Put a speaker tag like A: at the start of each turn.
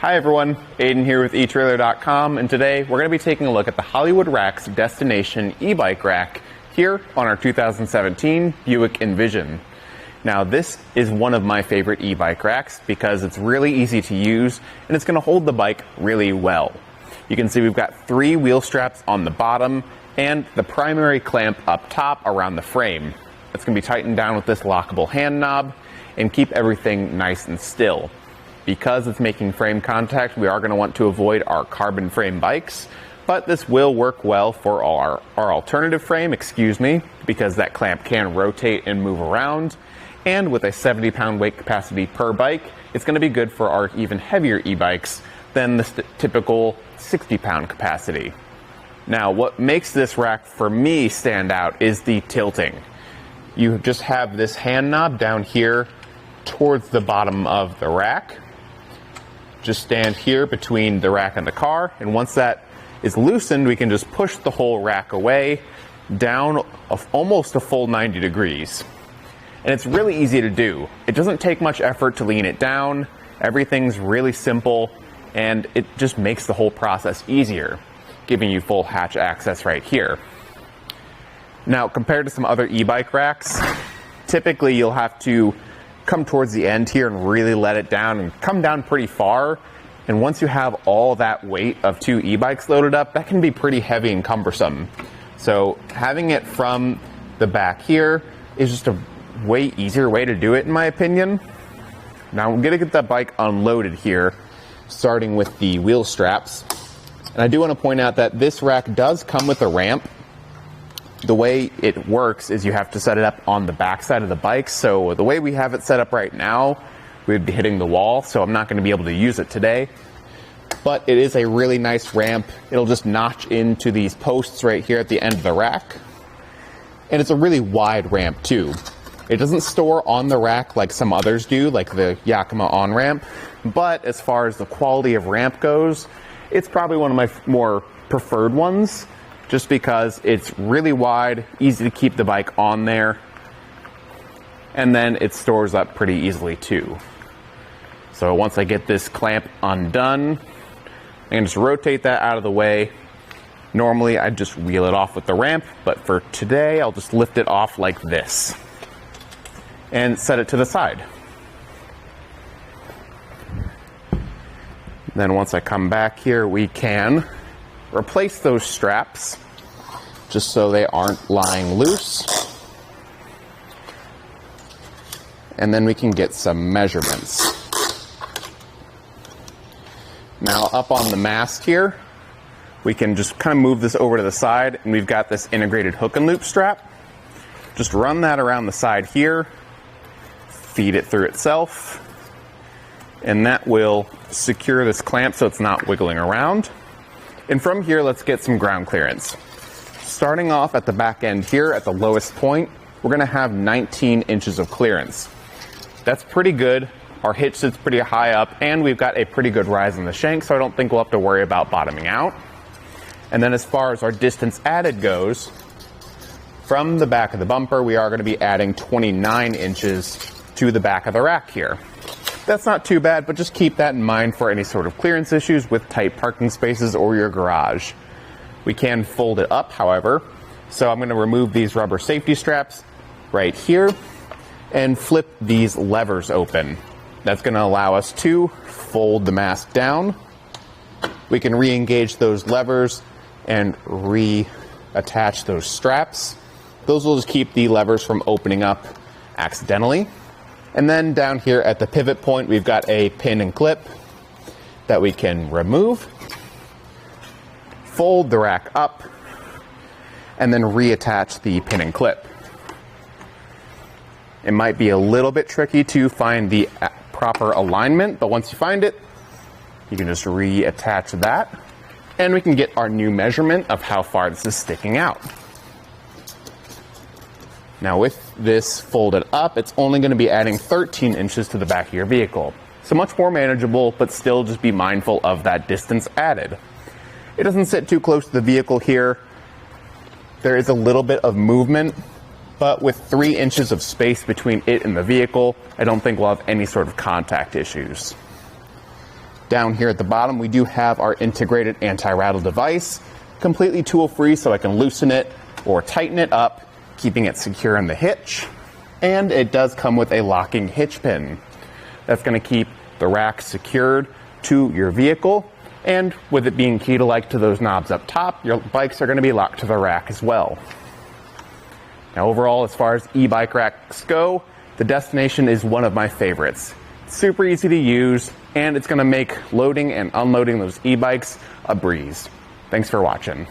A: Hi everyone, Aiden here with eTrailer.com, and today we're going to be taking a look at the Hollywood Rack's Destination e-bike rack here on our 2017 Buick Envision. Now this is one of my favorite e-bike racks because it's really easy to use and it's going to hold the bike really well. You can see we've got 3 wheel straps on the bottom and the primary clamp up top around the frame. It's going to be tightened down with this lockable hand knob and keep everything nice and still. Because it's making frame contact, we are going to want to avoid our carbon frame bikes, but this will work well for our alternative frame, because that clamp can rotate and move around. And with a 70-pound weight capacity per bike, it's going to be good for our even heavier e-bikes than the typical 60-pound capacity. Now, what makes this rack for me stand out is the tilting. You just have this hand knob down here towards the bottom of the rack. Just stand here between the rack and the car, and once that is loosened, we can just push the whole rack away down almost a full 90 degrees. And it's really easy to do. It doesn't take much effort to lean it down. Everything's really simple, and it just makes the whole process easier, giving you full hatch access right here. Now, compared to some other e-bike racks, typically you'll have to come towards the end here and really let it down and come down pretty far. And once you have all that weight of 2 e-bikes loaded up, that can be pretty heavy and cumbersome. So having it from the back here is just a way easier way to do it, in my opinion. Now I'm gonna get that bike unloaded here, starting with the wheel straps. And I do want to point out that this rack does come with a ramp. The way it works is you have to set it up on the back side of the bike. So the way we have it set up right now, we'd be hitting the wall, so I'm not going to be able to use it today. But it is a really nice ramp. It'll just notch into these posts right here at the end of the rack. And it's a really wide ramp too. It doesn't store on the rack like some others do, like the Yakima on-ramp. But as far as the quality of ramp goes, it's probably one of my more preferred ones, just because it's really wide, easy to keep the bike on there, and then it stores up pretty easily too. So once I get this clamp undone, I can just rotate that out of the way. Normally I'd just wheel it off with the ramp, but for today I'll just lift it off like this and set it to the side. Then once I come back here, we can replace those straps just so they aren't lying loose. And then we can get some measurements. Now up on the mast here, we can just kind of move this over to the side, and we've got this integrated hook and loop strap. Just run that around the side here, feed it through itself, and that will secure this clamp so it's not wiggling around. And from here, let's get some ground clearance. Starting off at the back end here at the lowest point, we're going to have 19 inches of clearance. That's pretty good. Our hitch sits pretty high up, and we've got a pretty good rise in the shank, so I don't think we'll have to worry about bottoming out. And then as far as our distance added goes, from the back of the bumper, we are going to be adding 29 inches to the back of the rack here. That's not too bad, but just keep that in mind for any sort of clearance issues with tight parking spaces or your garage. We can fold it up, however, so I'm going to remove these rubber safety straps right here and flip these levers open. That's going to allow us to fold the mast down. We can re-engage those levers and reattach those straps. Those will just keep the levers from opening up accidentally. And then down here at the pivot point, we've got a pin and clip that we can remove, fold the rack up, and then reattach the pin and clip. It might be a little bit tricky to find the proper alignment, but once you find it, you can just reattach that, and we can get our new measurement of how far this is sticking out. Now with this folded up, it's only going to be adding 13 inches to the back of your vehicle. So much more manageable, but still just be mindful of that distance added. It doesn't sit too close to the vehicle here. There is a little bit of movement, but with 3 inches of space between it and the vehicle, I don't think we'll have any sort of contact issues. Down here at the bottom, we do have our integrated anti-rattle device, completely tool-free, so I can loosen it or tighten it up, keeping it secure in the hitch. And it does come with a locking hitch pin. That's going to keep the rack secured to your vehicle, and with it being key-to-like to those knobs up top, your bikes are going to be locked to the rack as well. Now overall, as far as e-bike racks go, the Destination is one of my favorites. It's super easy to use, and it's going to make loading and unloading those e-bikes a breeze. Thanks for watching.